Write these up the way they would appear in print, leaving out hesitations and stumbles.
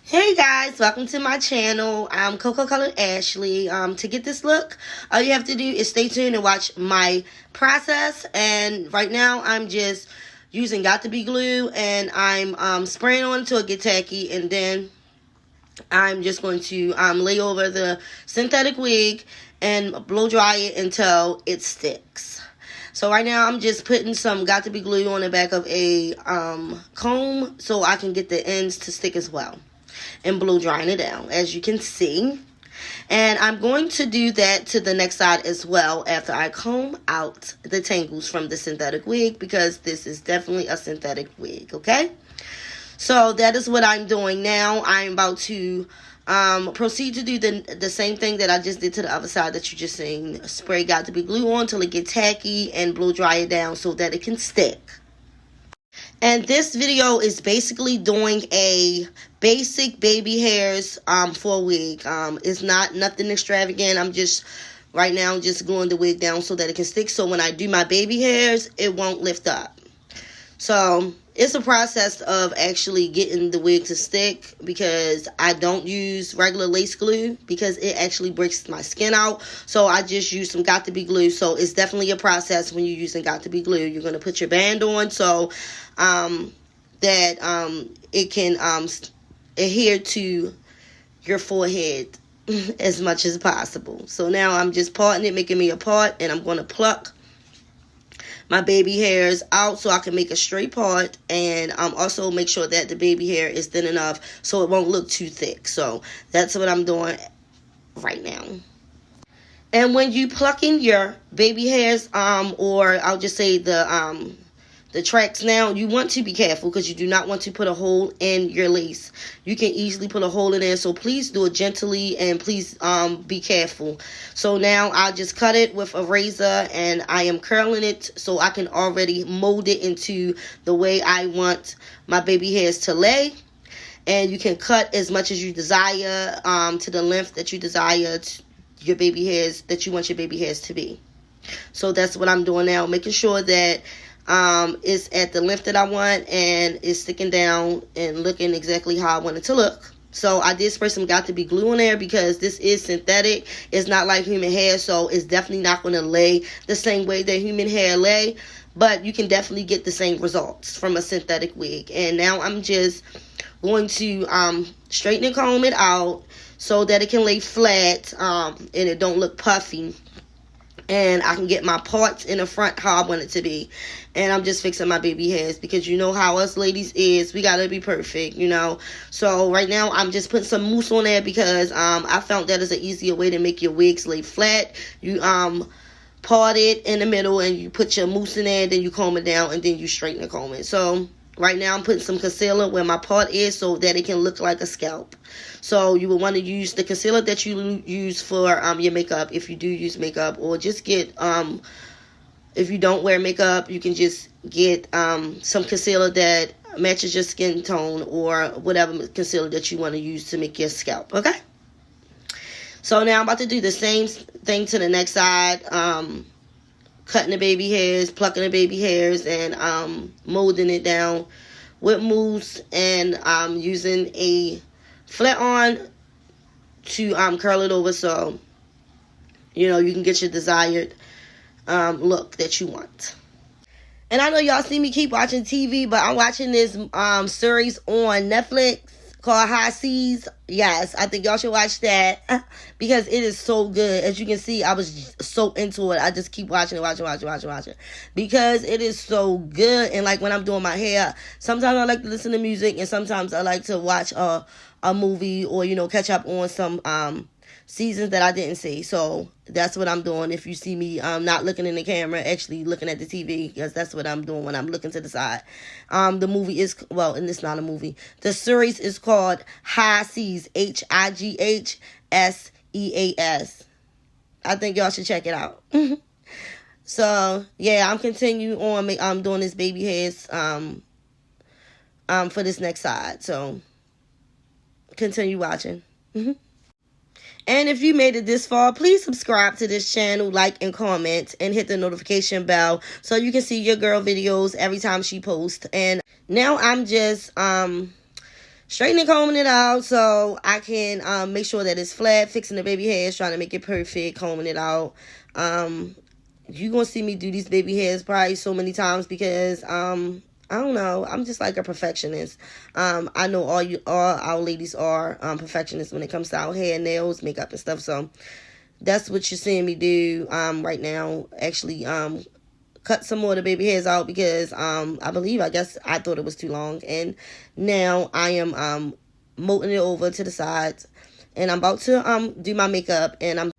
Hey guys, welcome to my channel. I'm Cocoa Colored Ashley. To get this look, all you have to do is stay tuned and watch my process. And right now, I'm just using Got to Be glue, and I'm spraying on until it gets tacky, and then I'm just going to lay over the synthetic wig and blow dry it until it sticks. So right now I'm just putting some Got to Be glue on the back of a comb so I can get the ends to stick as well, and blow drying it down, as you can see. And I'm going to do that to the next side as well after I comb out the tangles from the synthetic wig, because this is definitely a synthetic wig, okay? So that is what I'm doing now. I'm about to proceed to do the same thing that I just did to the other side that you just seen. Spray Got to Be glue on till it gets tacky and blow dry it down so that it can stick. And this video is basically doing a basic baby hairs for a wig. It's not nothing extravagant. I'm just right now just gluing the wig down so that it can stick, so when I do my baby hairs it won't lift up. So it's a process of actually getting the wig to stick, because I don't use regular lace glue because it actually breaks my skin out. So I just use some Got to Be glue. So it's definitely a process when you're using Got to Be glue. You're going to put your band on so that it can adhere to your forehead as much as possible. So now I'm just parting it, making me a part, and I'm going to pluck my baby hairs out so I can make a straight part, and also make sure that the baby hair is thin enough so it won't look too thick. So that's what I'm doing right now. And when you plucking your baby hairs, or I'll just say the tracks now, you want to be careful because you do not want to put a hole in your lace. You can easily put a hole in there, so please do it gently, and please be careful. So now I'll just cut it with a razor, and I am curling it so I can already mold it into the way I want my baby hairs to lay. And you can cut as much as you desire, to the length that you desire your baby hairs, that you want your baby hairs to be. So that's what I'm doing now, making sure that it's at the length that I want and it's sticking down and looking exactly how I want it to look. So I did spray some Got to Be glue on there because this is synthetic. It's not like human hair, so it's definitely not going to lay the same way that human hair lay, but you can definitely get the same results from a synthetic wig. And now I'm just going to straighten and comb it out so that it can lay flat, and it don't look puffy, and I can get my parts in the front how I want it to be. And I'm just fixing my baby hairs because you know how us ladies is, we gotta be perfect, you know. So right now I'm just putting some mousse on there because I found that is an easier way to make your wigs lay flat. You part it in the middle and you put your mousse in there, then you comb it down, and then you straighten the comb it. So right now I'm putting some concealer where my part is so that it can look like a scalp. So you will want to use the concealer that you use for your makeup, if you do use makeup, or just get if you don't wear makeup, you can just get some concealer that matches your skin tone, or whatever concealer that you want to use to make your scalp, okay? So now I'm about to do the same thing to the next side, cutting the baby hairs, plucking the baby hairs, and molding it down with mousse, and using a flat iron to curl it over so you know you can get your desired look that you want. And I know y'all see me keep watching TV, but I'm watching this series on Netflix called High Seas. Yes, I think y'all should watch that because it is so good. As you can see, I was so into it. I just keep watching it, because it is so good. And like when I'm doing my hair, sometimes I like to listen to music, and sometimes I like to watch a movie, or you know, catch up on some seasons that I didn't see. So that's what I'm doing. If you see me not looking in the camera, actually looking at the TV, because that's what I'm doing when I'm looking to the side. The movie is, well, and it's not a movie. The series is called High Seas, Highseas. I think y'all should check it out. So yeah, I'm continuing on. I'm doing this baby hairs for this next side. So continue watching. And if you made it this far, please subscribe to this channel, like and comment, and hit the notification bell so you can see your girl videos every time she posts. And now I'm just straightening, combing it out so I can make sure that it's flat, fixing the baby hairs, trying to make it perfect, combing it out. You're going to see me do these baby hairs probably so many times because I don't know, I'm just like a perfectionist. I know all our ladies are perfectionists when it comes to our hair, nails, makeup, and stuff. So that's what you're seeing me do right now. Actually, cut some more of the baby hairs out because I guess I thought it was too long, and now I am molting it over to the sides, and I'm about to do my makeup, and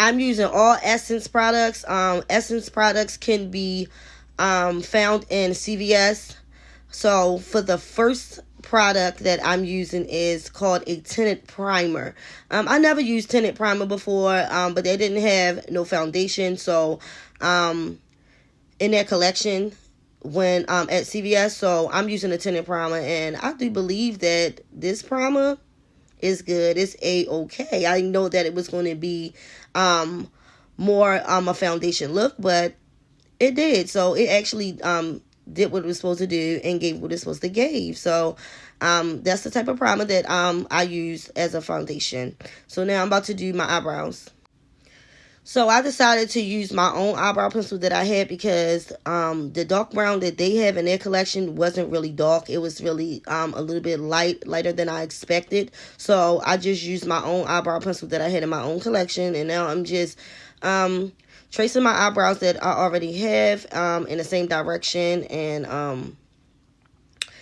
I'm using all Essence products. Essence products can be found in CVS. So for the first product that I'm using is called a tinted primer. I never used tinted primer before, but they didn't have no foundation. So in their collection when at CVS, so I'm using a tinted primer, and I do believe that this primer is good. It's a-okay. I know that it was going to be more a foundation look, but it did. So it actually did what it was supposed to do and gave what it's supposed to give. So that's the type of primer that I use as a foundation. So now I'm about to do my eyebrows. So I decided to use my own eyebrow pencil that I had because the dark brown that they have in their collection wasn't really dark. It was really a little bit lighter than I expected. So I just used my own eyebrow pencil that I had in my own collection, and now I'm just tracing my eyebrows that I already have in the same direction, and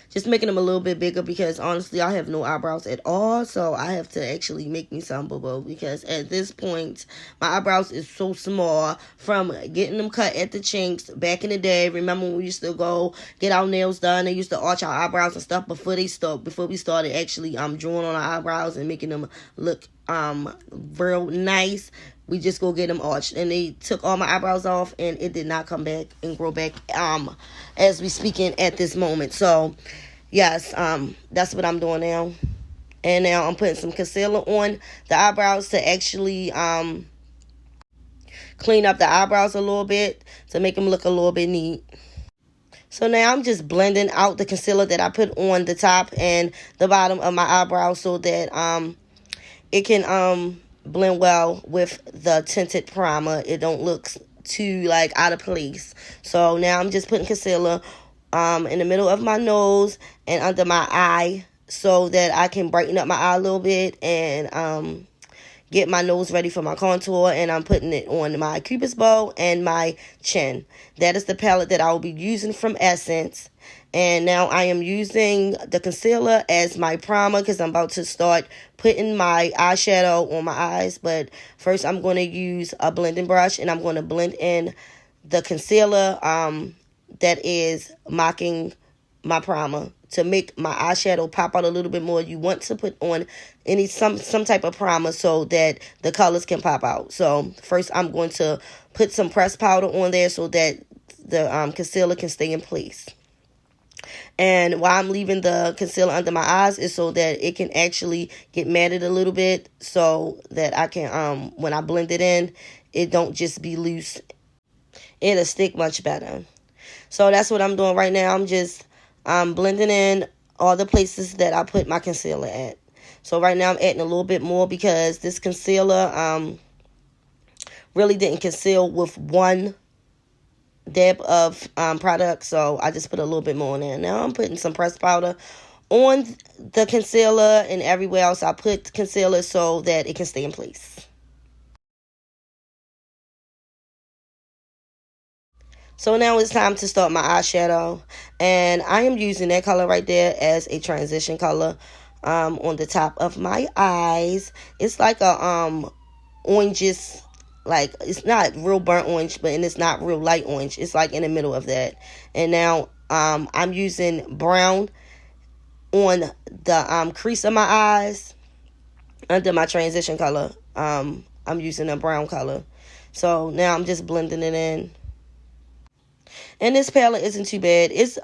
just making them a little bit bigger because honestly I have no eyebrows at all, so I have to actually make me some boo-boo because at this point my eyebrows is so small from getting them cut at the chinks back in the day. Remember when we used to go get our nails done, they used to arch our eyebrows and stuff before we started actually drawing on our eyebrows and making them look real nice. We just go get them arched, and they took all my eyebrows off, and it did not come back and grow back as we speaking at this moment. So yes, that's what I'm doing now. And now I'm putting some concealer on the eyebrows to actually clean up the eyebrows a little bit to make them look a little bit neat. So now I'm just blending out the concealer that I put on the top and the bottom of my eyebrows so that it can blend well with the tinted primer. It don't look too like out of place. So now I'm just putting concealer in the middle of my nose and under my eye so that I can brighten up my eye a little bit and get my nose ready for my contour. And I'm putting it on my cupid's bow and my chin. That is the palette that I will be using from Essence. And now I am using the concealer as my primer because I'm about to start putting my eyeshadow on my eyes. But first I'm going to use a blending brush and I'm going to blend in the concealer that is mocking my primer to make my eyeshadow pop out a little bit more. You want to put on some type of primer so that the colors can pop out. So first I'm going to put some pressed powder on there so that the concealer can stay in place. And why I'm leaving the concealer under my eyes is so that it can actually get matted a little bit so that I can, when I blend it in, it don't just be loose. It'll stick much better. So that's what I'm doing right now. I'm just blending in all the places that I put my concealer at. So right now I'm adding a little bit more because this concealer really didn't conceal with one dab of product, so I just put a little bit more in there. Now I'm putting some pressed powder on the concealer and everywhere else I put concealer so that it can stay in place. So now it's time to start my eyeshadow, and I am using that color right there as a transition color on the top of my eyes. It's like a oranges, like it's not real burnt orange, but and it's not real light orange. It's like in the middle of that. And now I'm using brown on the crease of my eyes under my transition color. I'm using a brown color. So now I'm just blending it in. And this palette isn't too bad. It's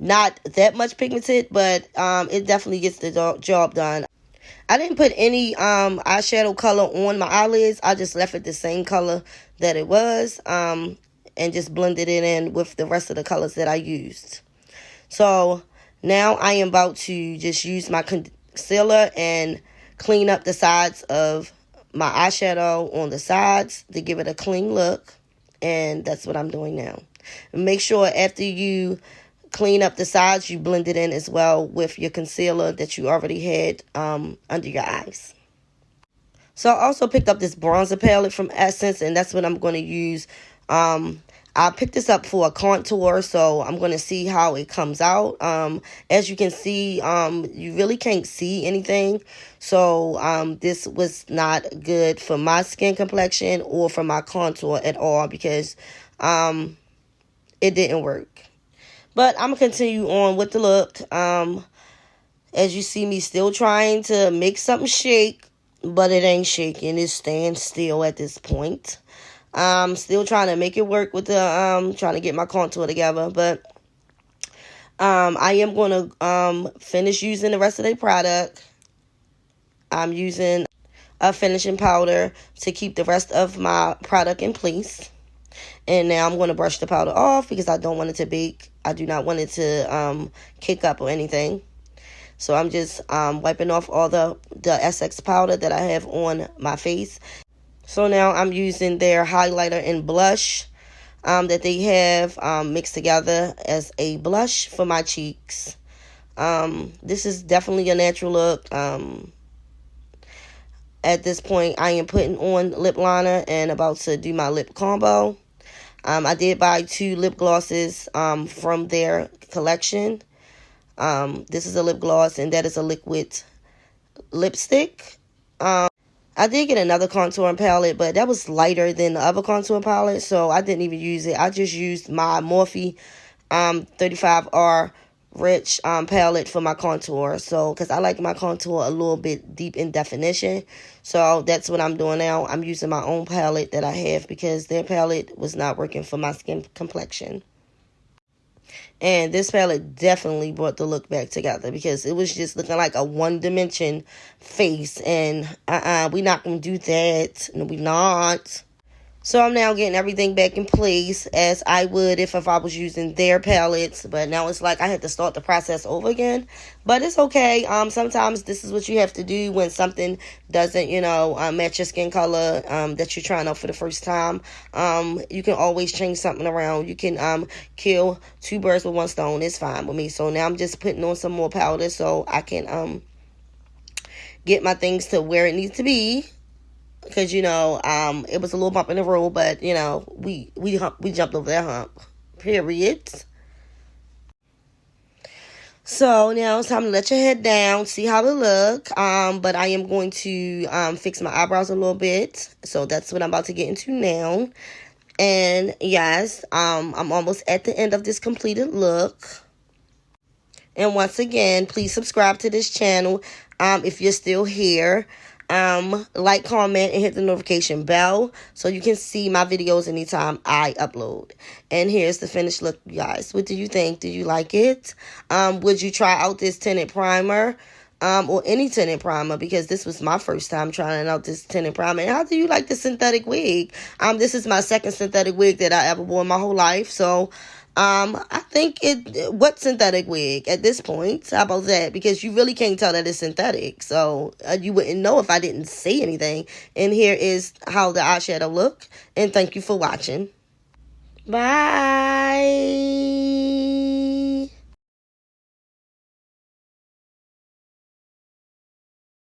not that much pigmented, but it definitely gets the job done. I didn't put any eyeshadow color on my eyelids. I just left it the same color that it was and just blended it in with the rest of the colors that I used. So Now I am about to just use my concealer and clean up the sides of my eyeshadow on the sides to give it a clean look. And that's what I'm doing now. Make sure after you clean up the sides, you blend it in as well with your concealer that you already had under your eyes. So I also picked up this bronzer palette from Essence, and that's what I'm going to use. I picked this up for a contour, so I'm going to see how it comes out. As you can see, you really can't see anything. So this was not good for my skin complexion or for my contour at all because it didn't work. But I'm going to continue on with the look. As you see me still trying to make something shake, but it ain't shaking. It's staying still at this point. I'm still trying to make it work with the, trying to get my contour together. But I am going to finish using the rest of the product. I'm using a finishing powder to keep the rest of my product in place. And now I'm going to brush the powder off because I don't want it to bake. I do not want it to kick up or anything. So I'm just wiping off all the SX powder that I have on my face. So now I'm using their highlighter and blush that they have mixed together as a blush for my cheeks. This is definitely a natural look. At this point, I am putting on lip liner and about to do my lip combo. I did buy 2 lip glosses from their collection. This is a lip gloss, and that is a liquid lipstick. I did get another contour palette, but that was lighter than the other contour palette, so I didn't even use it. I just used my Morphe 35R Rich palette for my contour, so because I like my contour a little bit deep in definition. So that's what I'm doing now. I'm using my own palette that I have because their palette was not working for my skin complexion. And this palette definitely brought the look back together because it was just looking like a one-dimension face. And we not going to do that. No, we not. So I'm now getting everything back in place as I would if I was using their palettes. But now it's like I had to start the process over again. But it's okay. Sometimes this is what you have to do when something doesn't, match your skin color that you're trying out for the first time. You can always change something around. You can kill 2 birds with 1 stone. It's fine with me. So now I'm just putting on some more powder so I can get my things to where it needs to be. Because, it was a little bump in the road, but, we jumped over that hump. Period. So, now it's time to let your head down, see how it look. But I am going to fix my eyebrows a little bit. So, that's what I'm about to get into now. And, yes, I'm almost at the end of this completed look. And once again, please subscribe to this channel if you're still here. Like, comment, and hit the notification bell so you can see my videos anytime I upload. And here's the finished look, you guys. What do you think? Do you like it? Would you try out this tinted primer? Or any tinted primer, because this was my first time trying out this tinted primer. And how do you like the synthetic wig? This is my second synthetic wig that I ever wore in my whole life. So, I think what synthetic wig at this point? How about that? Because you really can't tell that it's synthetic. So, you wouldn't know if I didn't say anything. And here is how the eyeshadow look. And thank you for watching. Bye.